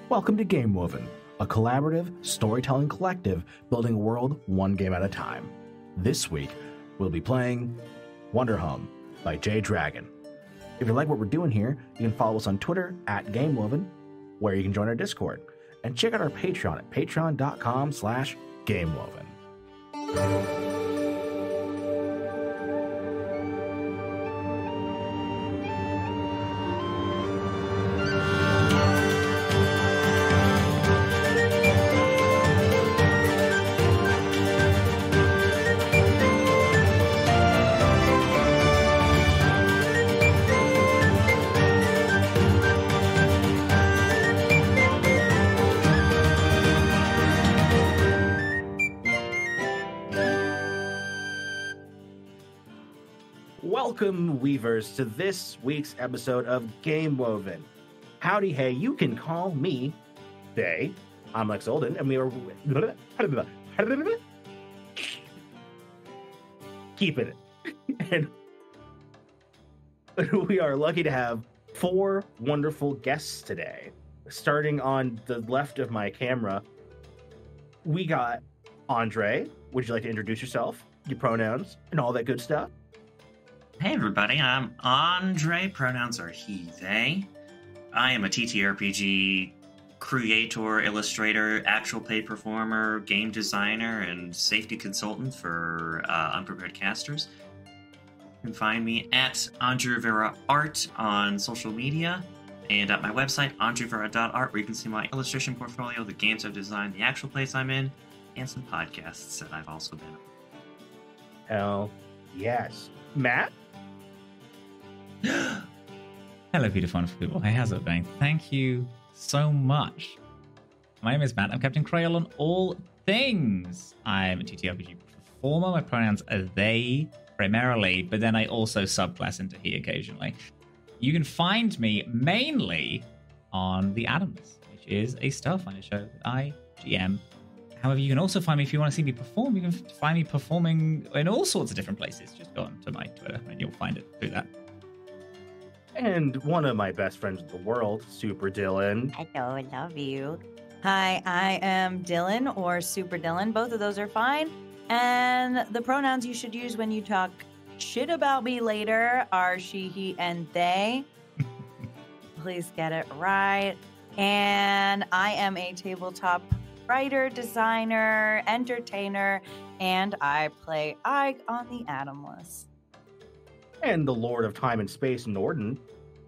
Welcome to Game Woven, a collaborative storytelling collective building a world one game at a time. This week, we'll be playing Wanderhome by J Dragon. If you like what we're doing here, you can follow us on Twitter at GameWoven, where you can join our Discord, and check out our Patreon at patreon.com/GameWoven. Welcome, Weavers, to this week's episode of Game Woven. Howdy, hey, you can call me They. I'm Lex Olden, and we are keeping it. And we are lucky to have four wonderful guests today. Starting on the left of my camera, we got Andre. Would you like to introduce yourself, your pronouns, and all that good stuff? Hey everybody, I'm Andre, pronouns are he, they. I am a TTRPG creator, illustrator, actual play performer, game designer, and safety consultant for unprepared casters. You can find me at Andre Rivera Art on social media and at my website, andrevera.art, where you can see my illustration portfolio, the games I've designed, the actual plays I'm in, and some podcasts that I've also been on. Hell yes. Matt? Hello, beautiful, wonderful people. Hey, how's it going? Thank you so much. My name is Matt. I'm Captain Crail on all things. I'm a TTRPG performer. My pronouns are they primarily, but then I also subclass into he occasionally. You can find me mainly on The Atoms, which is a Starfinder show that I GM. However, you can also find me if you want to see me perform. You can find me performing in all sorts of different places. Just go on to my Twitter and you'll find it through that. And one of my best friends in the world, Super Dillin. Hello, love you. Hi, I am Dillin or Super Dillin. Both of those are fine. And the pronouns you should use when you talk shit about me later are she, he, and they. Please get it right. And I am a tabletop writer, designer, entertainer, and I play Ike on the Atomless. And the Lord of Time and Space, Noordin.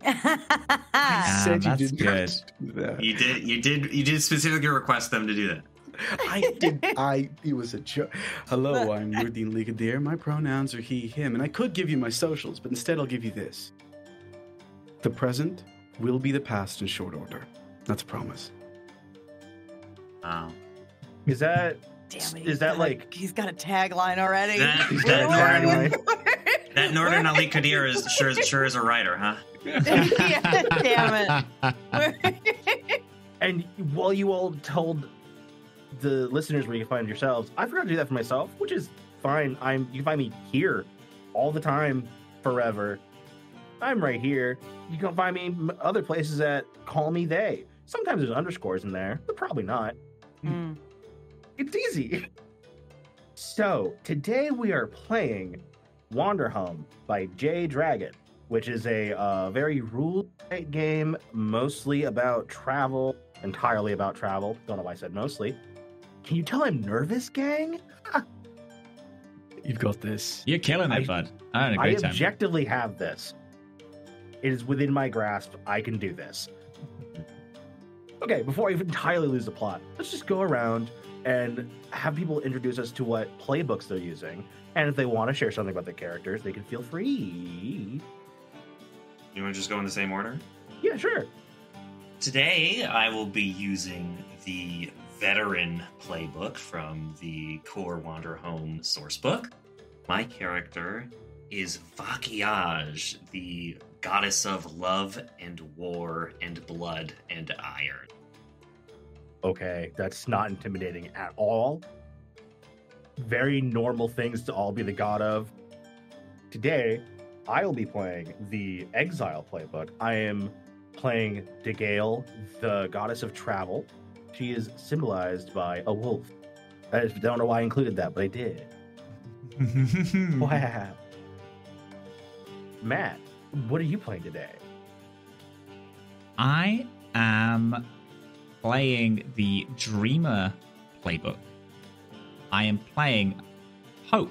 I said you that's did good. do that. You did specifically request them to do that. It was a joke. Hello, I'm Noordin Ali Kadir. My pronouns are he, him, and I could give you my socials, but instead I'll give you this. The present will be the past in short order. That's a promise. Wow. Is that Damn it, is that like he's got a tagline already. That Noordin Ali Kadir is sure is a writer, huh? Yeah, damn it. And while you all told the listeners where you can find it yourselves, I forgot to do that for myself, which is fine. You can find me here all the time, forever. I'm right here. You can find me other places at Call Me They. Sometimes there's underscores in there, but probably not. It's easy. So today we are playing Wanderhome by J Dragon, which is a very rule-based game, mostly about travel, entirely about travel. Don't know why I said mostly. Can you tell I'm nervous, gang? You've got this. You're killing it, bud. I had a great time. Objectively have this. It is within my grasp. I can do this. Okay, before I entirely lose the plot, let's just go around and have people introduce us to what playbooks they're using. And if they want to share something about the characters, they can feel free. You want to just go in the same order? Yeah, sure. Today, I will be using the Veteran playbook from the core Wanderhome sourcebook. My character is Vakiage, the goddess of love and war and blood and iron. Okay, that's not intimidating at all. Very normal things to all be the god of. Today, I will be playing the Exile playbook. I am playing Degale, the goddess of travel. She is symbolized by a wolf. I just don't know why I included that, but I did. Wow. Matt, what are you playing today? I am playing the Dreamer playbook. I am playing Hope.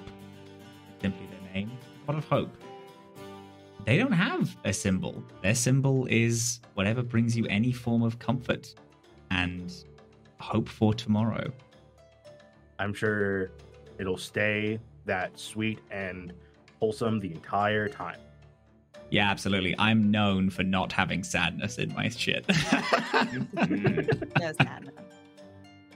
Simply their name, God of Hope. They don't have a symbol. Their symbol is whatever brings you any form of comfort and hope for tomorrow. I'm sure it'll stay that sweet and wholesome the entire time. Yeah, absolutely. I'm known for not having sadness in my shit. No sadness.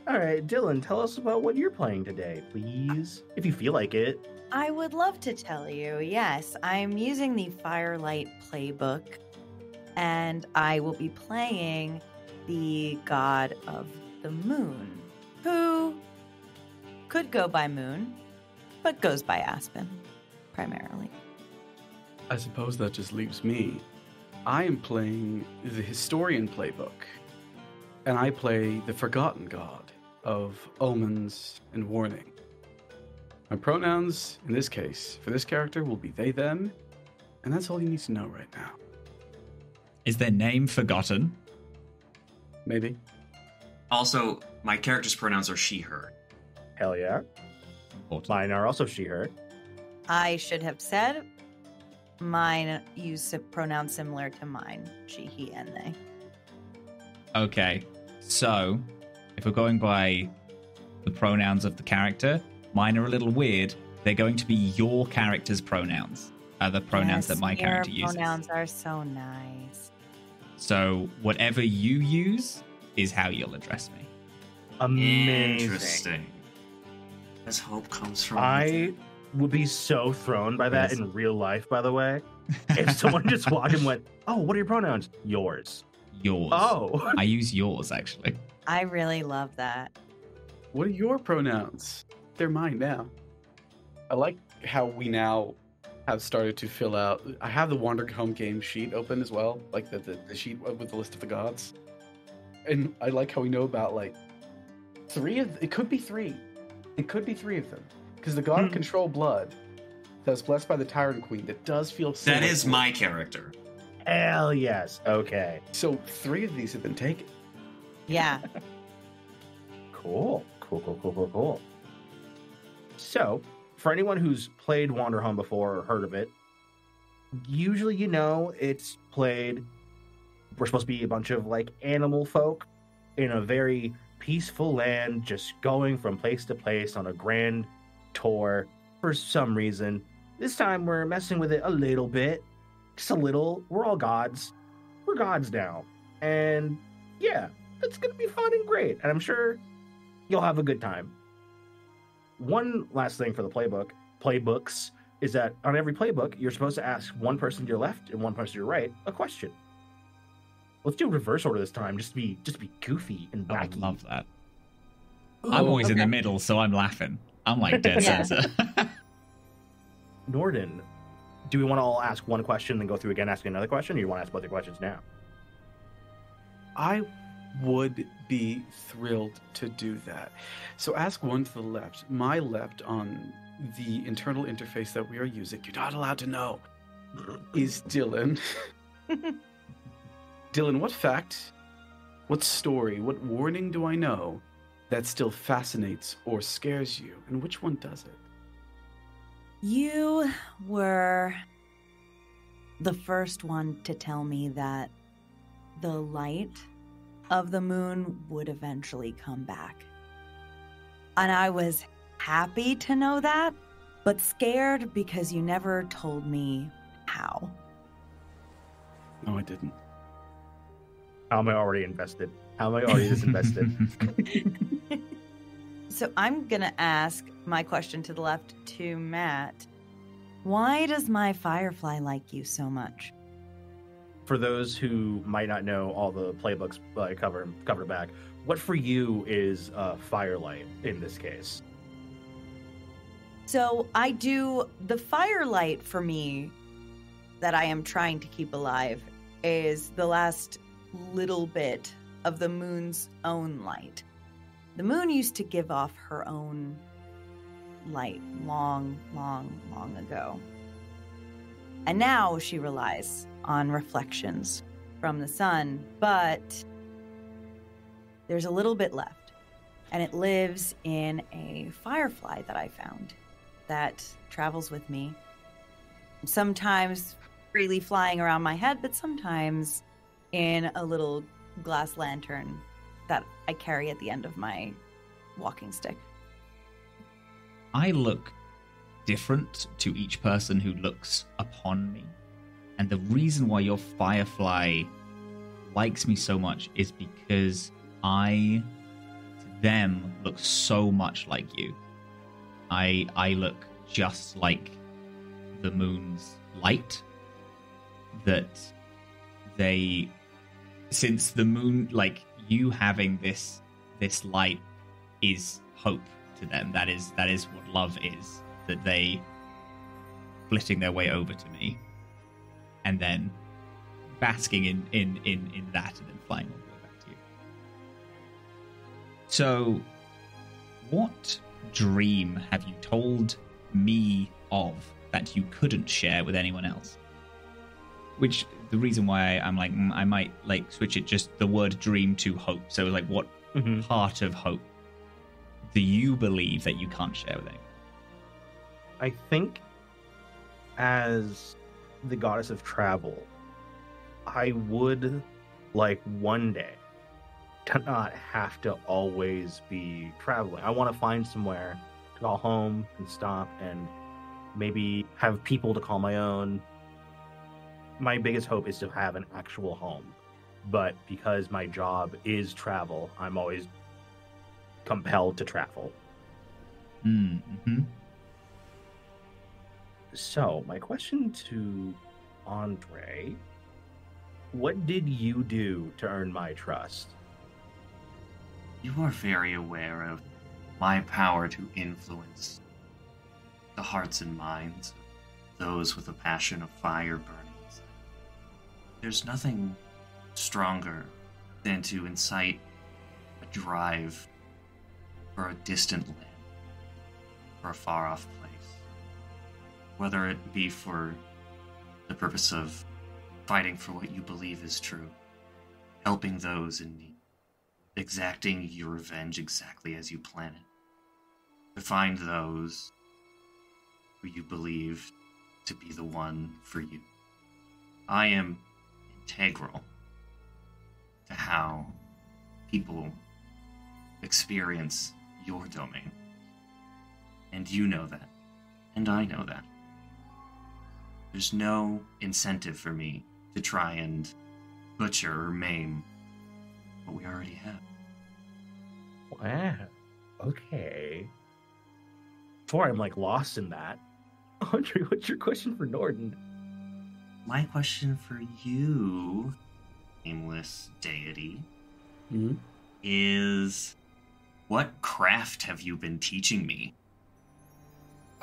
All right, Dillin, tell us about what you're playing today, please, if you feel like it. I would love to tell you. Yes, I'm using the Firelight playbook, and I will be playing the God of the Moon, who could go by Moon, but goes by Aspen, primarily. I suppose that just leaves me. I am playing the Historian playbook, and I play the Forgotten God of Omens and Warning. My pronouns, in this case, for this character, will be they, them, and that's all you need to know right now. Is their name forgotten? Maybe. Also, my character's pronouns are she, her. Hell yeah. Important. Mine are also she, her. I should have said mine use pronouns similar to mine, she, he, and they. Okay, so if we're going by the pronouns of the character, mine are a little weird. They're going to be your character's pronouns, the pronouns that my character your uses. Pronouns are so nice. So whatever you use is how you'll address me. Amazing. Interesting. As hope comes from I would be so thrown by that Yes. in real life, by the way. If someone just walked and went, "Oh, what are your pronouns?" Yours. Yours. Oh. I use yours, actually. I really love that. What are your pronouns? They're mine now. I like how we now have started to fill out. I have the Wanderhome game sheet open as well, like the sheet with the list of the gods. And I like how we know about like it could be three. It could be three of them. Because the god of control blood that was blessed by the Tyrant Queen, that does feel That similar is to it. my character. Hell yes. Okay. So 3 of these have been taken. Yeah. Cool. Cool. So, for anyone who's played Wanderhome before or heard of it, usually you know it's played. We're supposed to be a bunch of like animal folk in a very peaceful land, just going from place to place on a grand tour for some reason. This time we're messing with it a little bit. Just a little. We're all gods. We're gods now. And yeah, it's going to be fun and great. And I'm sure you'll have a good time. One last thing for the playbooks, is that on every playbook, you're supposed to ask one person to your left and one person to your right a question. Let's do reverse order this time, just to be goofy and I wacky. would love that. I'm always in the middle, so I'm laughing. I'm like dead Yeah. center. Noordin, do we want to all ask one question, then go through again asking another question, or you want to ask both the questions now? I would be thrilled to do that. So ask one to the left. My left on the internal interface that we are using, you're not allowed to know, is Dillin. Dillin, what fact, what story, what warning do I know that still fascinates or scares you? And which one does it? You were the first one to tell me that the light of the moon would eventually come back. And I was happy to know that, but scared because you never told me how. No, I didn't. How am I already invested? How am I already disinvested? So I'm going to ask my question to the left to Matt. Why does my firefly like you so much? For those who might not know all the playbooks cover to back, what for you is firelight in this case? So I do the firelight for me that I am trying to keep alive is the last little bit of the moon's own light. The moon used to give off her own light long, long, long ago. And now she relies on reflections from the sun, but there's a little bit left. And it lives in a firefly that I found that travels with me. Sometimes freely flying around my head, but sometimes in a little glass lantern that I carry at the end of my walking stick. I look different to each person who looks upon me. And the reason why your firefly likes me so much is because I, to them, look so much like you. I look just like the moon's light. That they, since the moon, like you having this light is hope to them. That is what love is. That they flitting their way over to me, and then basking in that, and then flying all the way back to you. So, what dream have you told me of that you couldn't share with anyone else? Which the reason why I'm like I might like switch it just the word dream to hope. So like, what part of hope do you believe that you can't share with anyone? I think as the goddess of travel, I would like one day to not have to always be traveling. I want to find somewhere to call home and stop and maybe have people to call my own. My biggest hope is to have an actual home. But because my job is travel, I'm always compelled to travel. Mm-hmm. So, my question to Andre, what did you do to earn my trust? You are very aware of my power to influence the hearts and minds of those with a passion of fire burning. There's nothing stronger than to incite a drive for a distant land, for a far-off place. Whether it be for the purpose of fighting for what you believe is true, helping those in need, exacting your revenge exactly as you plan it, to find those who you believe to be the one for you. I am integral to how people experience your domain. And you know that. And I know that. There's no incentive for me to try and butcher or maim what we already have. Wow. Okay. Before I'm like lost in that, Andre, what's your question for Noordin? My question for you, nameless deity, is what craft have you been teaching me?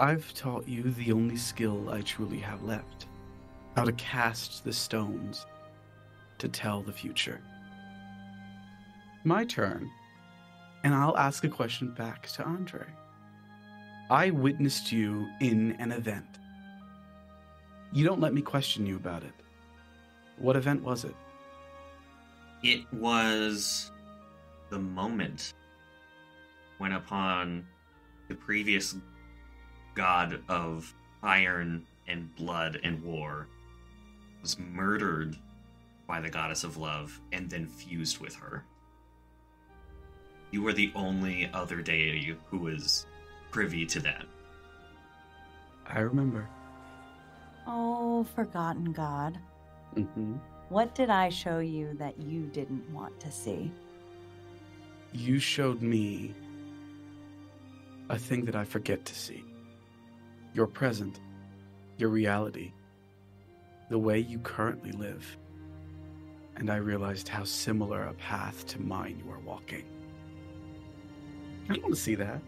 I've taught you the only skill I truly have left. How to cast the stones to tell the future. My turn. And I'll ask a question back to Andre. I witnessed you in an event. You don't let me question you about it. What event was it? It was the moment when, upon the previous god of iron and blood and war, was murdered by the goddess of love and then fused with her. You were the only other deity who was privy to that. I remember. Oh, forgotten god. Mm-hmm. What did I show you that you didn't want to see? You showed me a thing that I forget to see. Your present, your reality, the way you currently live. And I realized how similar a path to mine you are walking. I want to see that.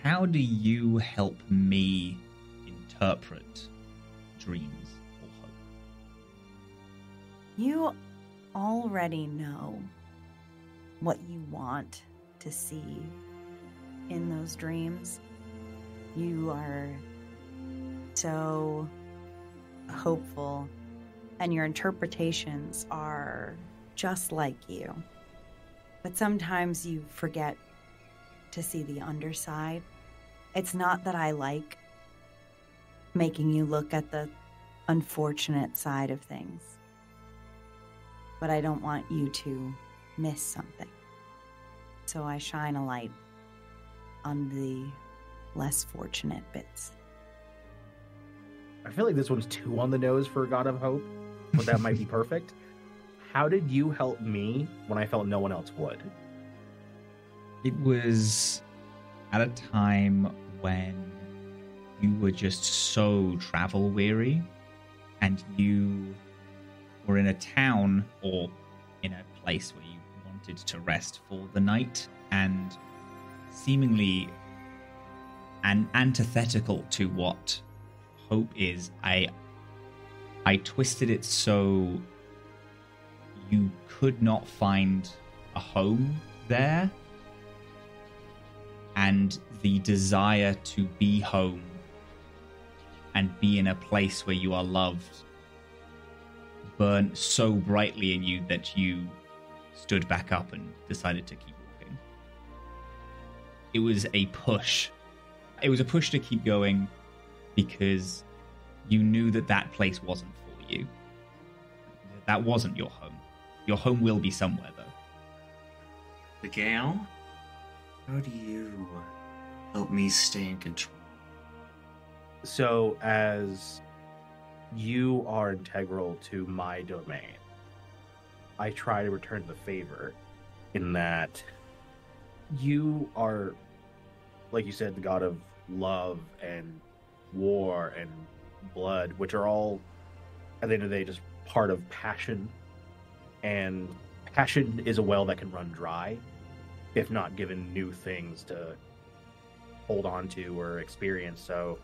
How do you help me interpret dreams or hope? You already know what you want to see in those dreams. You are so hopeful, and your interpretations are just like you. But sometimes you forget to see the underside. It's not that I like making you look at the unfortunate side of things, but I don't want you to miss something. So I shine a light on the less fortunate bits. I feel like this one's too on the nose for a god of hope, but that might be perfect. How did you help me when I felt no one else would? It was at a time when you were just so travel weary, and you were in a town or in a place where you wanted to rest for the night, and seemingly antithetical to what hope is, I twisted it so you could not find a home there, and the desire to be home and be in a place where you are loved burnt so brightly in you that you stood back up and decided to keep walking. It was a push. It was a push to keep going because you knew that that place wasn't for you. That wasn't your home. Your home will be somewhere, though. Miguel, how do you help me stay in control? So, as you are integral to my domain, I try to return the favor in that you are, like you said, the god of love and war and blood, which are all, at the end of the day, just part of passion. And passion is a well that can run dry if not given new things to hold on to or experience. So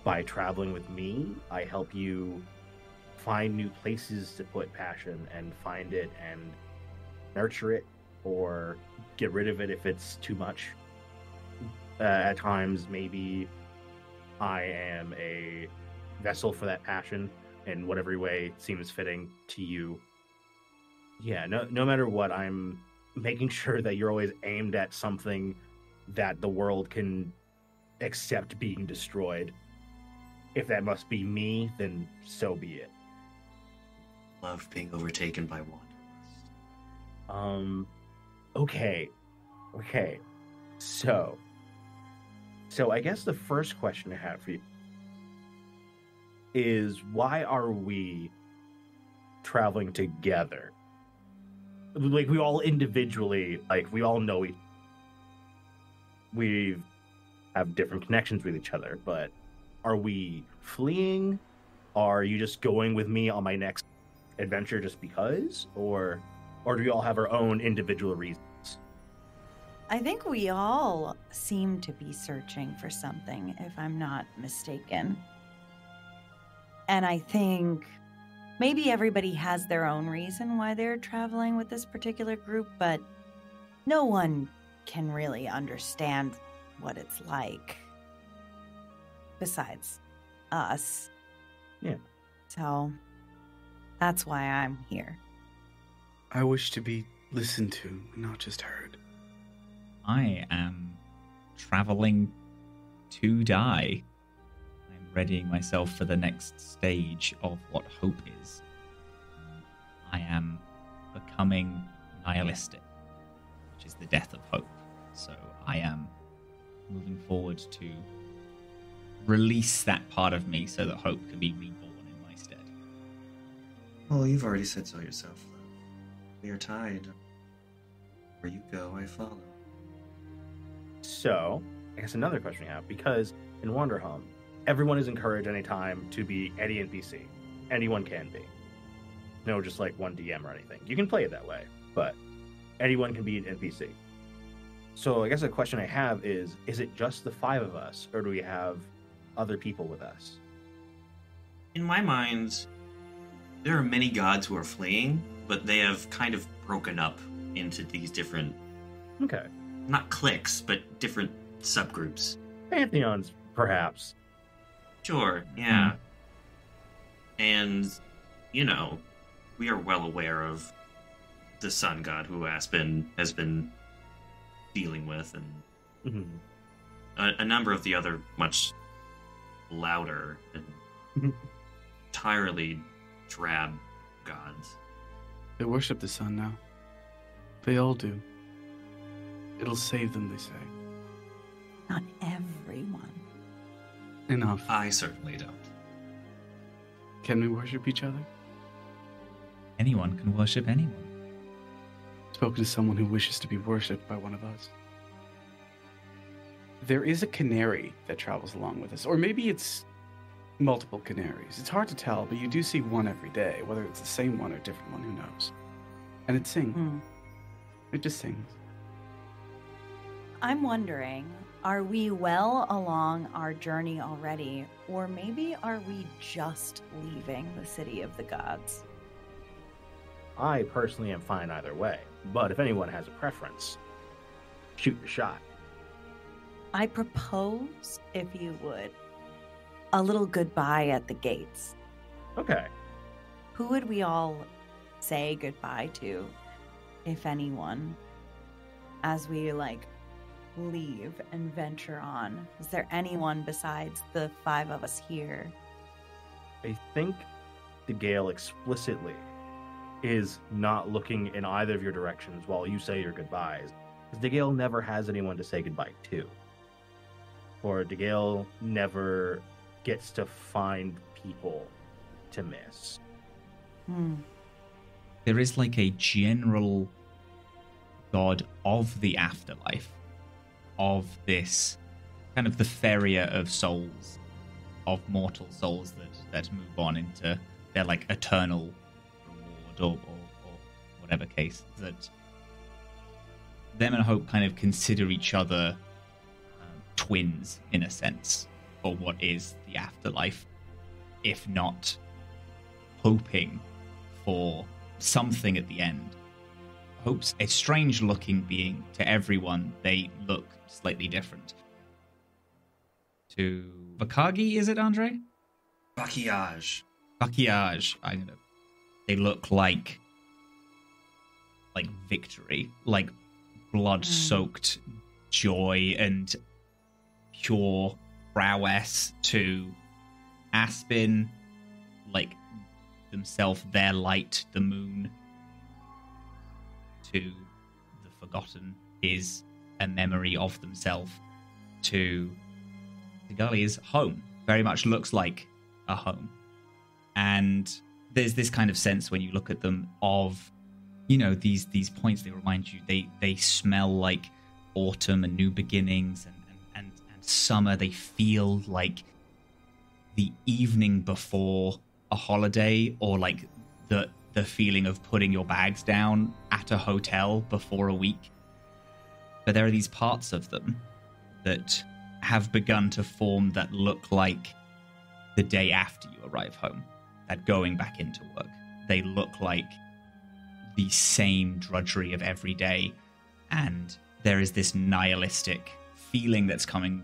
by traveling with me, I help you find new places to put passion and find it and nurture it or get rid of it if it's too much. At times, maybe I am a vessel for that passion in whatever way seems fitting to you. Yeah, no matter what, I'm making sure that you're always aimed at something that the world can accept being destroyed. If that must be me, then so be it. Love being overtaken by wanderlust. Okay. So I guess the first question I have for you is, why are we traveling together? Like, we all individually, like, we all know we have different connections with each other, but are we fleeing? Are you just going with me on my next adventure just because? Or do we all have our own individual reasons? I think we all seem to be searching for something, if I'm not mistaken. And I think maybe everybody has their own reason why they're traveling with this particular group, but no one can really understand what it's like besides us. Yeah. So that's why I'm here. I wish to be listened to, not just heard. I am traveling to die. I'm readying myself for the next stage of what hope is. I am becoming nihilistic, which is the death of hope. So I am moving forward to release that part of me so that hope can be reborn in my stead. Well, you've already said so yourself, love. We are tied. Where you go, I follow. So, I guess another question we have, because in Wanderhome, everyone is encouraged anytime to be any NPC. Anyone can be. No, just like one DM or anything. You can play it that way, but anyone can be an NPC. So I guess the question I have is it just the 5 of us, or do we have other people with us? In my mind, there are many gods who are fleeing, but they have kind of broken up into these different, Okay. not cliques, but different subgroups. Pantheons, perhaps. Sure, yeah. And, you know, we are well aware of the sun god who has been dealing with, and Mhm. a number of the other much louder and entirely drab gods. They worship the sun now. They all do. It'll save them, they say. Not everyone. Enough. I certainly don't. Can we worship each other? Anyone can worship anyone. Spoken to someone who wishes to be worshipped by one of us. There is a canary that travels along with us, or maybe it's multiple canaries. It's hard to tell, but you do see one every day, whether it's the same one or a different one, who knows. And it sings. It just sings. I'm wondering, are we well along our journey already, or maybe are we just leaving the city of the gods? I personally am fine either way, but if anyone has a preference, shoot your shot. I propose, if you would, a little goodbye at the gates. Okay. Who would we all say goodbye to, if anyone, as we leave and venture on? Is there anyone besides the 5 of us here? I think the Gale explicitly is not looking in either of your directions while you say your goodbyes. Because the Gale never has anyone to say goodbye to. Or the Gale never gets to find people to miss. There is like a general god of the afterlife, of this kind of the farrier of souls, of mortal souls that move on into their like eternal reward or whatever case, that them and Hope kind of consider each other twins in a sense for what is the afterlife, if not hoping for something at the end. Hope's a strange looking being to everyone. They look slightly different. To Vakagi, is it, Andre? Maquillage. Maquillage. I don't know. They look like victory, like blood-soaked joy and pure prowess. To Aspen, like themselves, their light, the moon. To the Forgotten is a memory of themselves. To the Gully is home. Very much looks like a home. And there's this kind of sense when you look at them of, you know, these points, they remind you, they smell like autumn and new beginnings and summer. They feel like the evening before a holiday, or like the feeling of putting your bags down at a hotel before a week. But there are these parts of them that have begun to form that look like the day after you arrive home, that going back into work. They look like the same drudgery of every day, and there is this nihilistic feeling that's coming,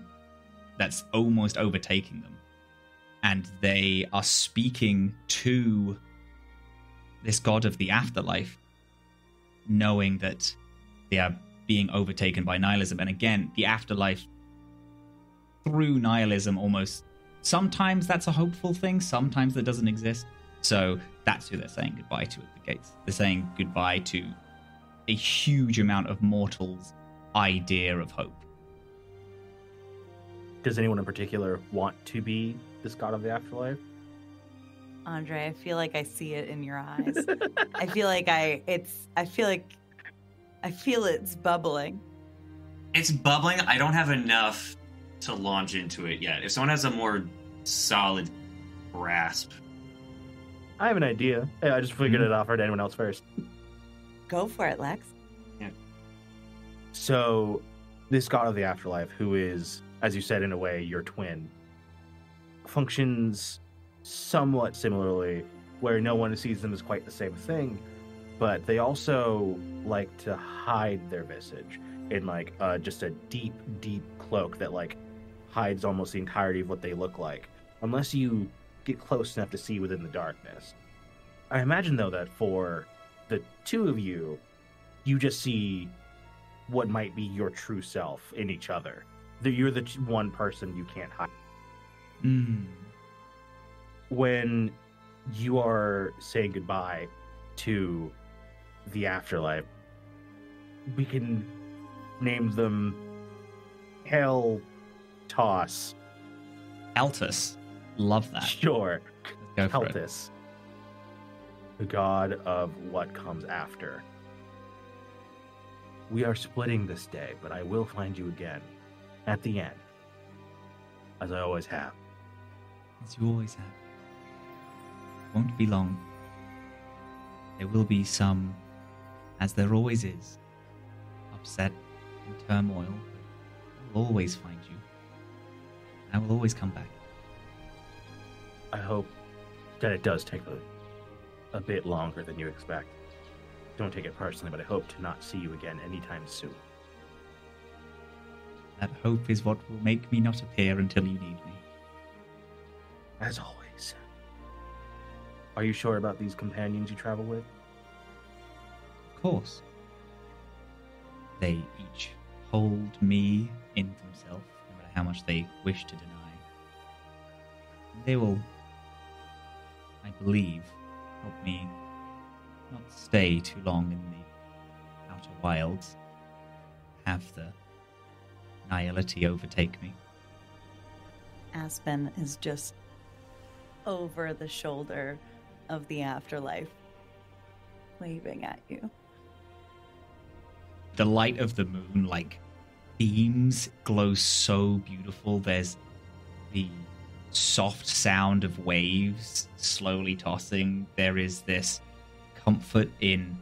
that's almost overtaking them. And they are speaking to this god of the afterlife, knowing that they are being overtaken by nihilism. And again, the afterlife, through nihilism, almost sometimes that's a hopeful thing, sometimes that doesn't exist. So that's who they're saying goodbye to at the gates. They're saying goodbye to a huge amount of mortals' idea of hope. Does anyone in particular want to be this god of the afterlife? Andre, I feel like I see it in your eyes. I feel it's bubbling. It's bubbling. I don't have enough to launch into it yet. If someone has a more solid grasp. I have an idea. I just figured it offered anyone else first. Go for it, Lex. Yeah. So, this god of the afterlife, who is, as you said, in a way, your twin, functions somewhat similarly where no one sees them as quite the same thing, but they also like to hide their visage in like just a deep, deep cloak that like hides almost the entirety of what they look like, unless you get close enough to see within the darkness. I imagine, though, that for the two of you, you just see what might be your true self in each other. You're the one person you can't hide. When you are saying goodbye to the afterlife, we can name them Hell Toss. Altus. Love that. Sure. Go for it. Heltus, the god of what comes after. We are splitting this day, but I will find you again at the end, as I always have. As you always have. Won't be long. There will be some, as there always is, upset and turmoil. I will always find you. I will always come back. I hope that it does take a bit longer than you expect. Don't take it personally, but I hope to not see you again anytime soon. That hope is what will make me not appear until you need me. As always. Are you sure about these companions you travel with? Of course. They each hold me in themselves, no matter how much they wish to deny. They will, I believe, help me not stay too long in the outer wilds, have the nihility overtake me. Aspen is just over the shoulder of the afterlife, waving at you. The light of the moon, like, beams, glows so beautiful. There's the soft sound of waves slowly tossing. There is this comfort in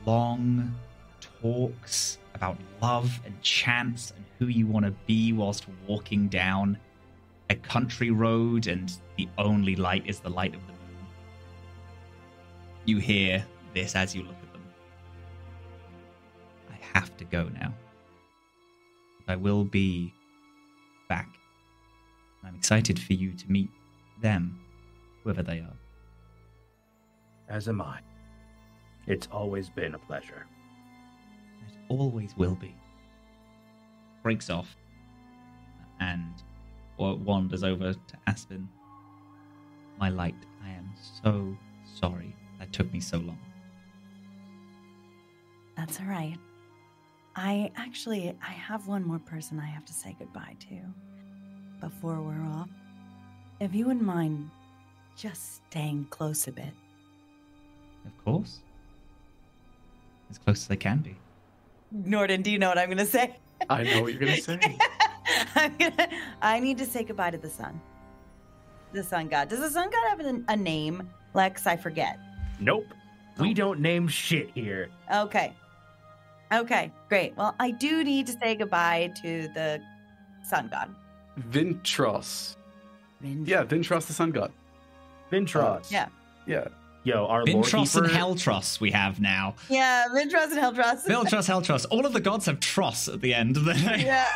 long talks about love and chance and who you want to be whilst walking down a country road, and the only light is the light of the moon. You hear this as you look at them. I have to go now. But I will be back. I'm excited for you to meet them, whoever they are. As am I. It's always been a pleasure. It always will be. Breaks off and wanders over to Aspen. My light, I am so sorry that took me so long. That's all right. I have one more person I have to say goodbye to before we're off. If you wouldn't mind just staying close a bit. Of course. As close as I can be. Noordin, do you know what I'm going to say? I know what you're going to say. I need to say goodbye to the sun. The sun god. Does the sun god have a name, Lex? I forget. Nope. We don't name shit here. Okay, great. Well, I do need to say goodbye to the sun god. Vintros. Yeah, Vintros the sun god. Vintros. Yeah. Yo, our Vintros and Lorekeeper- Helltros we have now. Yeah, Vintros and Helltros. Vintros, Helltros. All of the gods have Tross at the end of the name. Yeah.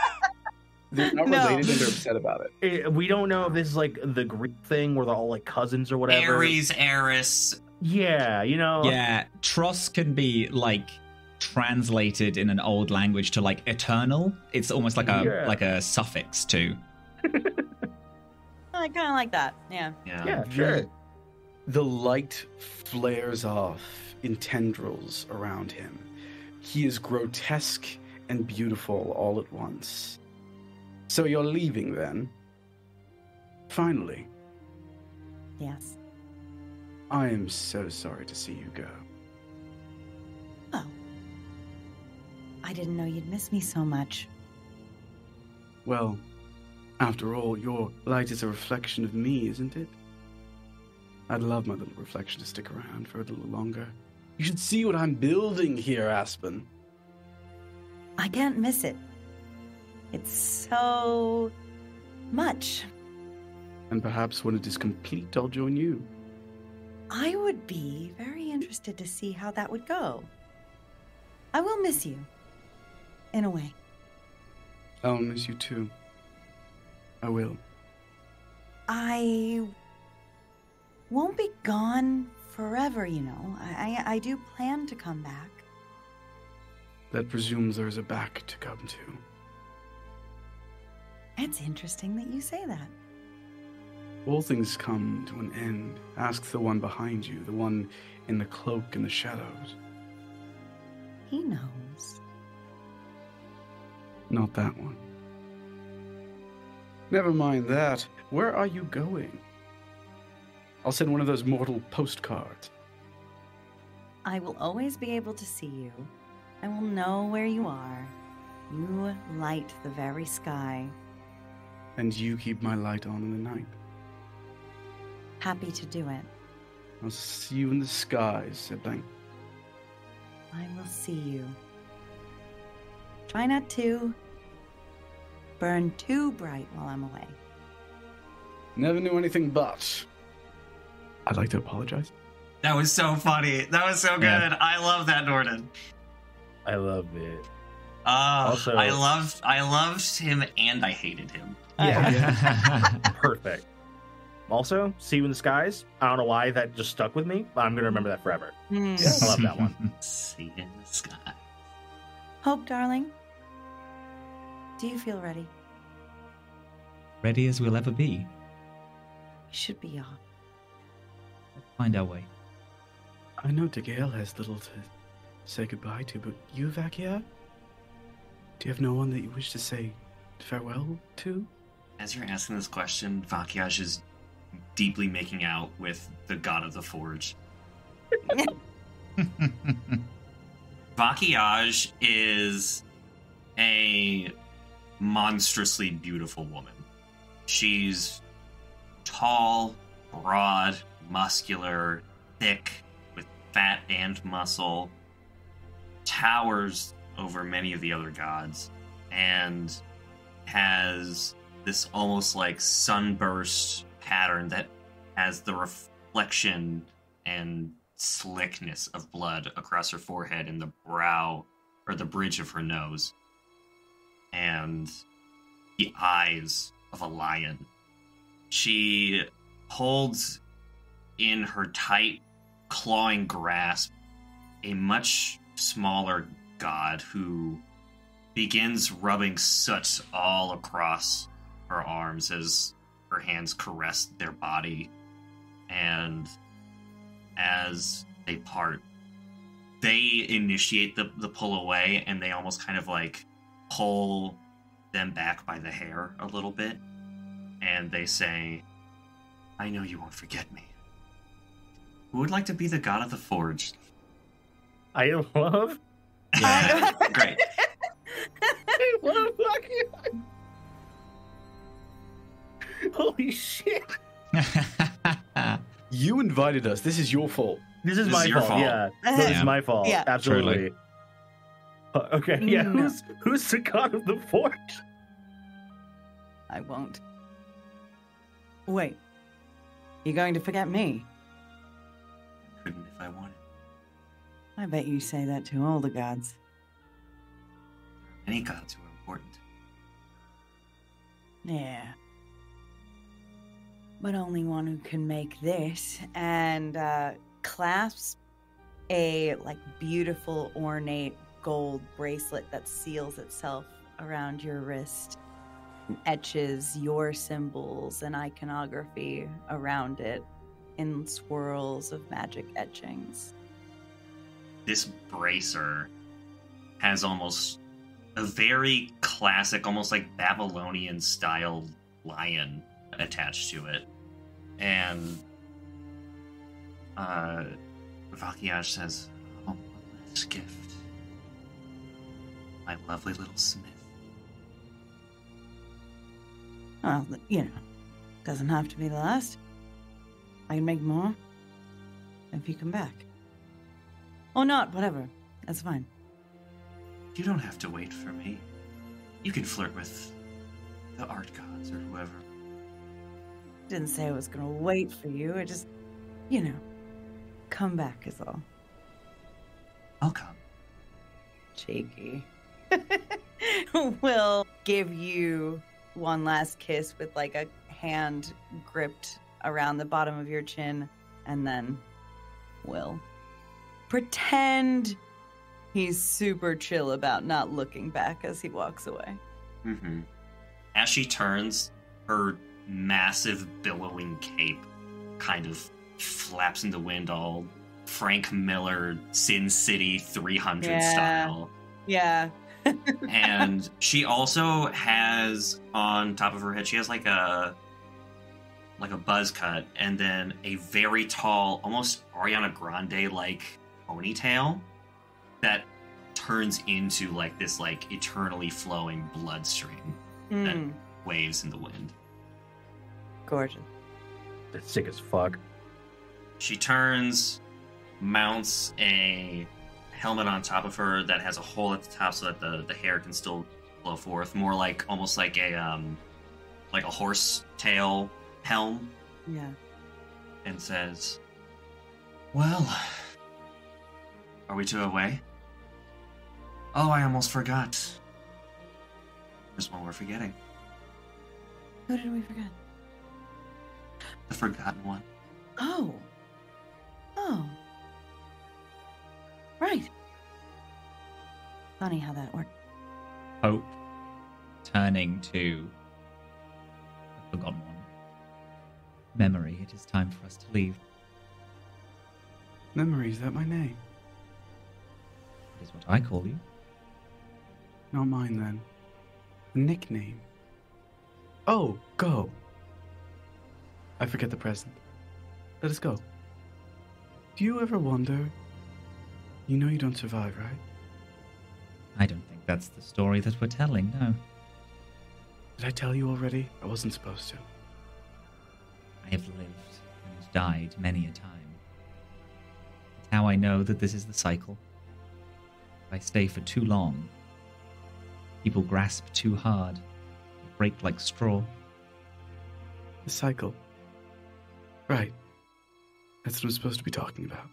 They're not No. related and they're upset about it. We don't know if this is like the Greek thing where they're all like cousins or whatever. Ares, Eris. Yeah, you know. Yeah, Tross can be like translated in an old language to like eternal. It's almost like a suffix too. I kind of like that. Yeah. Yeah, sure. The light flares off in tendrils around him. He is grotesque and beautiful all at once. So you're leaving then? Finally. Yes. I am so sorry to see you go. Oh. I didn't know you'd miss me so much. Well, after all, your light is a reflection of me, isn't it? I'd love my little reflection to stick around for a little longer. You should see what I'm building here, Aspen. I can't miss it. It's so much. And perhaps when it is complete, I'll join you. I would be very interested to see how that would go. I will miss you, in a way. I'll miss you too. I will. I won't be gone forever, you know. I do plan to come back. That presumes there is a back to come to. It's interesting that you say that. All things come to an end. Ask the one behind you, the one in the cloak in the shadows. He knows. Not that one. Never mind that. Where are you going? I'll send one of those mortal postcards. I will always be able to see you. I will know where you are. You light the very sky. And you keep my light on in the night. Happy to do it. I'll see you in the skies, sibling. I will see you. Try not to burn too bright while I'm away. Never knew anything but. I'd like to apologize. That was so funny. That was so good. Yeah. I love that, Noordin. I love it. Also, I loved him and I hated him. Yeah. Perfect. Also, see you in the skies. I don't know why that just stuck with me, but I'm going to remember that forever. I love that one. See in the sky. Hope, darling. Do you feel ready? Ready as we'll ever be. We should be off. Let's find our way. I know DeGale has little to say goodbye to, but you, Vakia? Do you have no one that you wish to say farewell to? As you're asking this question, Vakiaj is deeply making out with the god of the forge. Vakiaj is a monstrously beautiful woman. She's tall, broad, muscular, thick, with fat and muscle, towers over many of the other gods, and has this almost like sunburst pattern that has the reflection and slickness of blood across her forehead and the brow, or the bridge of her nose, and the eyes of a lion. She holds in her tight, clawing grasp a much smaller god who begins rubbing soot all across her arms as her hands caress their body. And as they part, they initiate the pull away, and they almost kind of like pull them back by the hair a little bit. And they say, I know you won't forget me. Who would like to be the god of the forge? I love. Yeah, great. I love fucking. Holy shit! You invited us. This is your fault. This is This my is your fault. fault. Yeah, this Yeah. is my fault. Yeah. Absolutely. Okay. Yeah. No. Who's the god of the forge? I won't. Wait. You're going to forget me? Couldn't if I wanted. I bet you say that to all the gods. Any gods who are important. Yeah. But only one who can make this, and clasps a beautiful ornate gold bracelet that seals itself around your wrist and etches your symbols and iconography around it in swirls of magic etchings. This bracer has almost a very classic, almost like Babylonian style lion attached to it. And Vakiaj says, oh, this gift. My lovely little smith. Well, doesn't have to be the last. I can make more if you come back. Or not, whatever. That's fine. You don't have to wait for me. You can flirt with the art gods or whoever. Didn't say I was gonna wait for you. It just, come back is all. I'll come. Cheeky. We'll give you one last kiss with like a hand gripped around the bottom of your chin, and then we'll pretend he's super chill about not looking back as he walks away. Mm-hmm. As she turns, her massive billowing cape kind of flaps in the wind, all Frank Miller Sin City 300 style. Yeah. And she also has on top of her head, she has like a buzz cut, and then a very tall, almost Ariana Grande like ponytail that turns into like this like eternally flowing bloodstream that waves in the wind. Gorgeous. That's sick as fuck. She turns, mounts a helmet on top of her that has a hole at the top so that the hair can still flow forth, more like almost like a horse tail helm. Yeah. And says, "Well, are we to away? Oh, I almost forgot. There's one we're forgetting. Who did we forget? The forgotten one." Oh. Right. Funny how that worked. Hope turning to the forgotten one. Memory, it is time for us to leave. Memory, is that my name? That is what I call you. Not mine, then. A nickname. Oh, go. I forget the present. Let us go. Do you ever wonder? You know you don't survive, right? I don't think that's the story that we're telling, no. Did I tell you already? I wasn't supposed to. I have lived and died many a time. It's how I know that this is the cycle. If I stay for too long, people grasp too hard, break like straw. The cycle. Right. That's what I'm supposed to be talking about.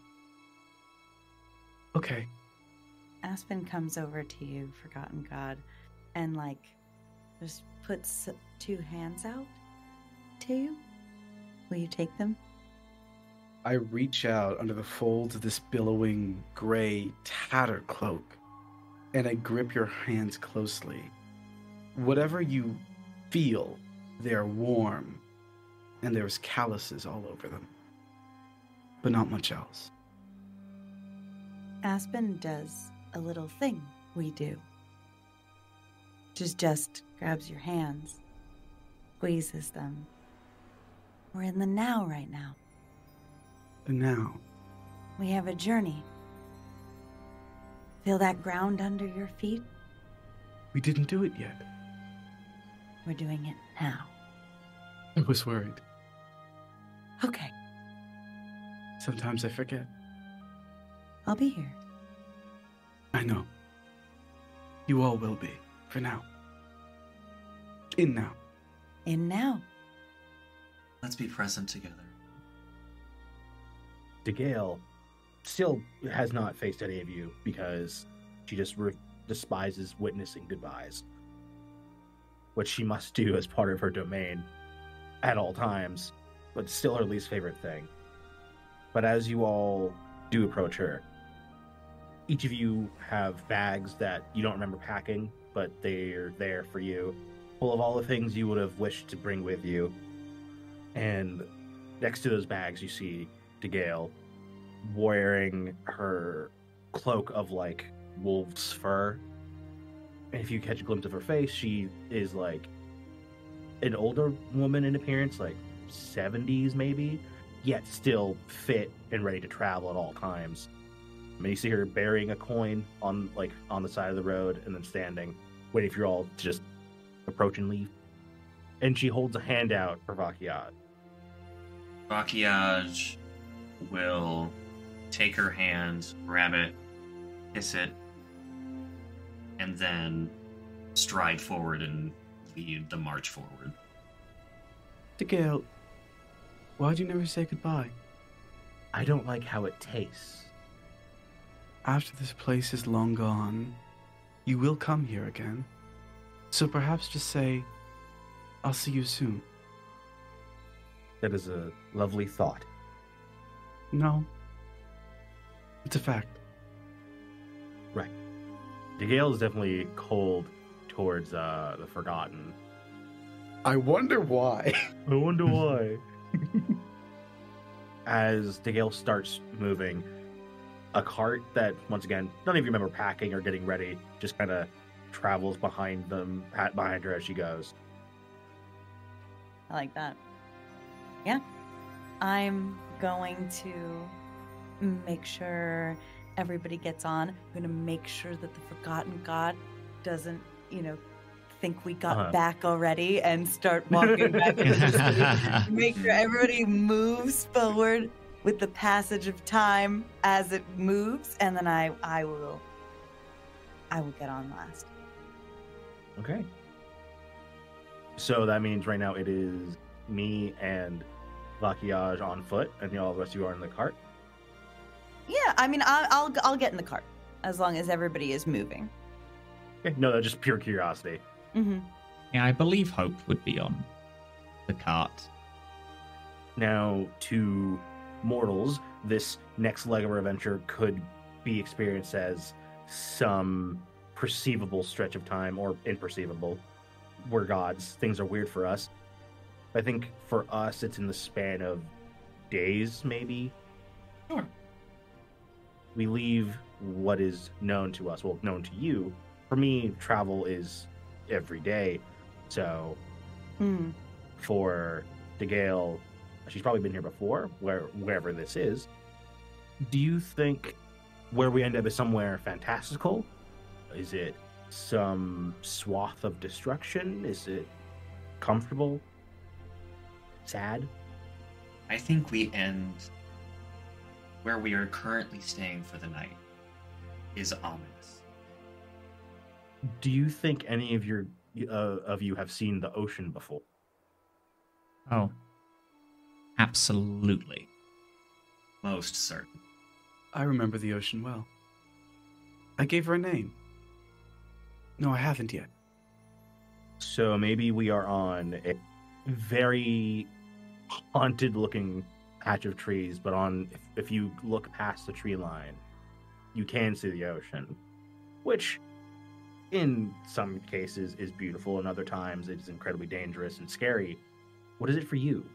Okay. Aspen comes over to you, Forgotten God, and like just puts two hands out to you. Will you take them? I reach out under the folds of this billowing gray tattered cloak, and I grip your hands closely. Whatever you feel, they're warm, and there's calluses all over them. But not much else. Aspen does a little thing we do. Just grabs your hands, squeezes them. We're in the now right now. The now. We have a journey. Feel that ground under your feet? We didn't do it yet. We're doing it now. I was worried. Okay, Sometimes I forget. I'll be here. I know. You all will be, for now. In now. In now. Let's be present together. DeGale still has not faced any of you because she just despises witnessing goodbyes, which she must do as part of her domain at all times, but still her least favorite thing. But as you all do approach her, each of you have bags that you don't remember packing, but they're there for you, full of all the things you would have wished to bring with you. And next to those bags, you see DeGale wearing her cloak of like wolf's fur. And if you catch a glimpse of her face, she is like an older woman in appearance, like 70s maybe, yet still fit and ready to travel at all times. I mean, you see her burying a coin on the side of the road and then standing, waiting for you all to just approach and leave. And she holds a hand out for Vakiaj. Vakiaj will take her hand, grab it, kiss it, and then stride forward and lead the march forward. DeGale, why'd you never say goodbye? I don't like how it tastes. After this place is long gone, you will come here again. So perhaps just say, I'll see you soon. That is a lovely thought. No. It's a fact. Right. DeGale is definitely cold towards the Forgotten. I wonder why. I wonder why. As DeGale starts moving, a cart that, once again, none of you remember packing or getting ready, just kind of travels behind her as she goes. I like that. Yeah. I'm going to make sure everybody gets on. I'm going to make sure that the Forgotten God doesn't, think we got back already and start walking back to the city. Make sure everybody moves forward with the passage of time as it moves, and then I will get on last. Okay. So that means right now it is me and Vakiaj on foot, and all the rest of you are in the cart. Yeah, I mean, I'll get in the cart as long as everybody is moving. Okay. No, that's just pure curiosity. Mm-hmm. Yeah, I believe Hope would be on the cart. Now, to mortals, this next leg of our adventure could be experienced as some perceivable stretch of time, or imperceivable. We're gods. Things are weird for us. I think for us, it's in the span of days, maybe. Sure. We leave what is known to us, well, known to you. For me, travel is every day. So for DeGale, she's probably been here before, wherever this is. Do you think where we end up is somewhere fantastical? Is it some swath of destruction? Is it comfortable? Sad? I think we end where we are currently staying for the night is ominous. Do you think any of you have seen the ocean before? Oh, absolutely. Most certain. I remember the ocean well. I gave her a name. No, I haven't yet. So maybe we are on a very haunted-looking patch of trees, but if you look past the tree line, you can see the ocean, which in some cases is beautiful, and other times it's incredibly dangerous and scary. What is it for you?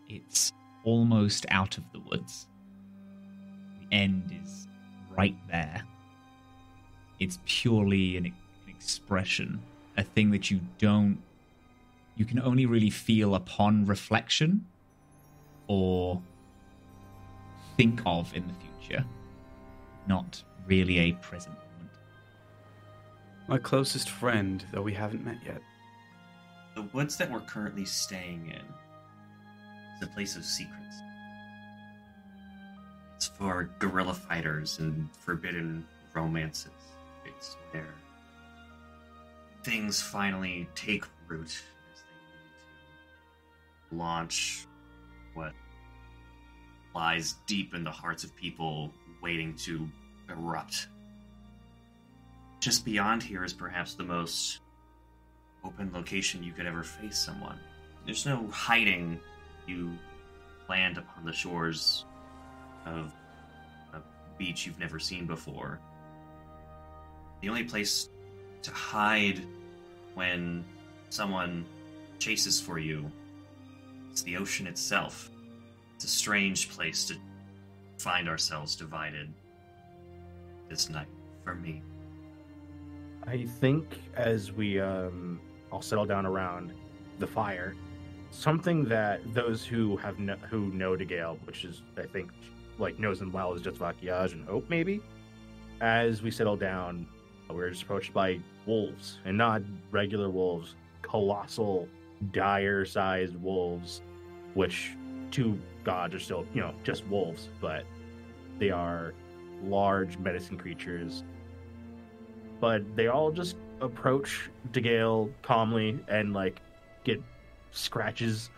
It's almost out of the woods. The end is right there. It's purely an expression, a thing that you can only really feel upon reflection or think of in the future, not really a present moment. My closest friend, though we haven't met yet. The woods that we're currently staying in is a place of secrets. It's for guerrilla fighters and forbidden romances. It's where things finally take root as they need to launch what lies deep in the hearts of people waiting to erupt. Just beyond here is perhaps the most open location you could ever face someone. There's no hiding. You land upon the shores of a beach you've never seen before. The only place to hide when someone chases for you is the ocean itself. It's a strange place to find ourselves divided this night, for me. I think as we all settle down around the fire, something that those who know DeGale, which is, I think, knows them well, is just Vakiaj and Hope, maybe. As we settle down, we're just approached by wolves, and not regular wolves, colossal, dire-sized wolves, which to gods are still, just wolves, but they are large, menacing creatures. But they all just approach DeGale calmly and get scratches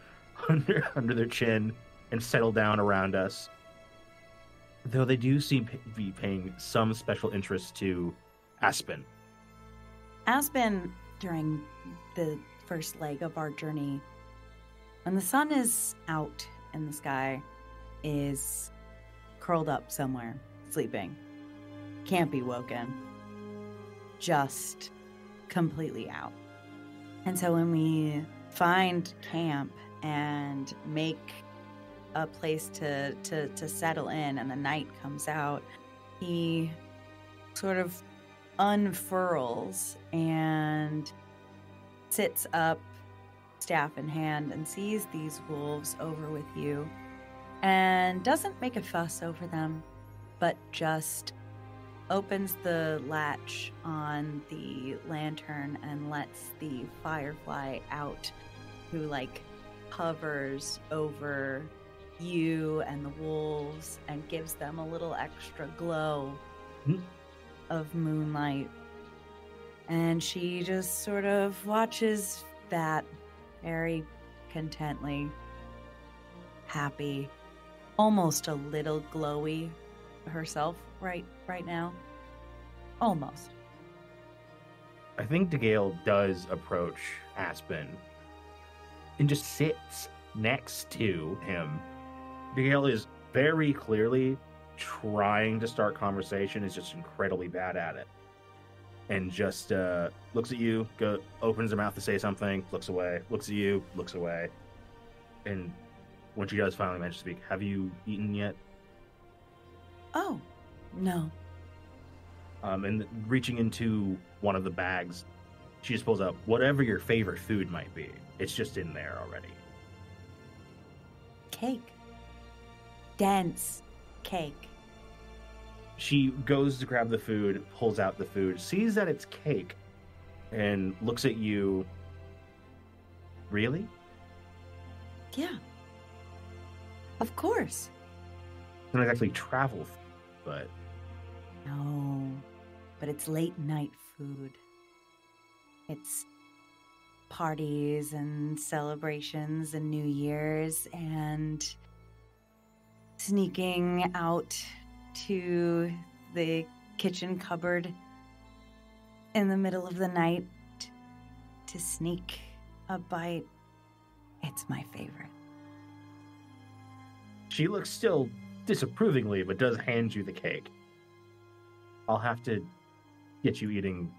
under their chin and settle down around us. Though they do seem to be paying some special interest to Aspen. Aspen, during the first leg of our journey, when the sun is out in the sky, is curled up somewhere, sleeping. Can't be woken. Just completely out. And so when we find camp and make a place to settle in and the night comes out, he sort of unfurls and sits up, staff in hand, and sees these wolves over with you and doesn't make a fuss over them, but just opens the latch on the lantern and lets the firefly out, who hovers over you and the wolves and gives them a little extra glow of moonlight. And she just sort of watches that very contently, happy, almost a little glowy herself right now. Almost. I think DeGale does approach Aspen and just sits next to him. DeGale is very clearly trying to start conversation, is just incredibly bad at it. And just looks at you, opens her mouth to say something, looks away, looks at you, looks away. And when she does finally manage to speak, have you eaten yet? Oh, no. And reaching into one of the bags, she just pulls out whatever your favorite food might be. It's just in there already. Cake. Dense cake. She goes to grab the food, pulls out the food, sees that it's cake, and looks at you. Really? Yeah. Of course. It's not exactly travel, but... No, but it's late night food. It's parties and celebrations and New Year's and sneaking out to the kitchen cupboard in the middle of the night to sneak a bite. It's my favorite. She looks still disapprovingly, but does hand you the cake. I'll have to get you eating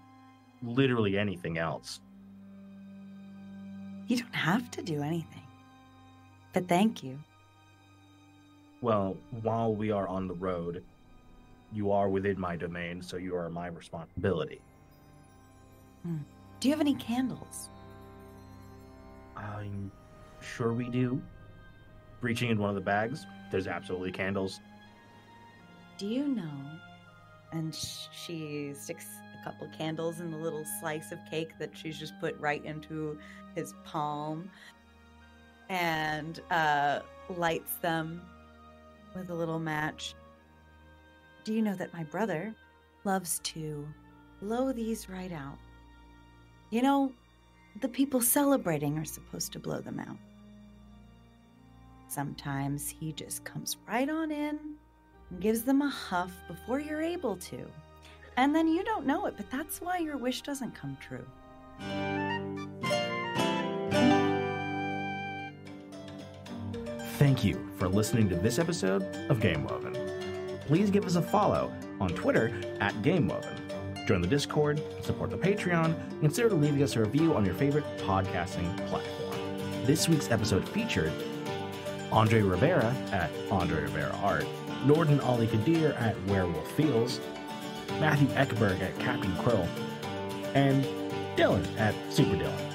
literally anything else. You don't have to do anything. But thank you. Well, while we are on the road, you are within my domain, so you are my responsibility. Do you have any candles? I'm sure we do. Reaching in one of the bags, there's absolutely candles. Do you know? And she sticks a couple candles in the little slice of cake that she's just put right into his palm and lights them with a little match. Do you know that my brother loves to blow these right out? You know, the people celebrating are supposed to blow them out. Sometimes he just comes right on in and gives them a huff before you're able to. And then you don't know it, but that's why your wish doesn't come true. Thank you for listening to this episode of Game Woven. Please give us a follow on Twitter at Game Woven. Join the Discord, support the Patreon, and consider leaving us a review on your favorite podcasting platform. This week's episode featured Andre Rivera at Andre Rivera Art, Noordin Ali Kadir at Werewolf Feels, Matthew Ekberg at Captain Krill, and Dillin at Super Dillin.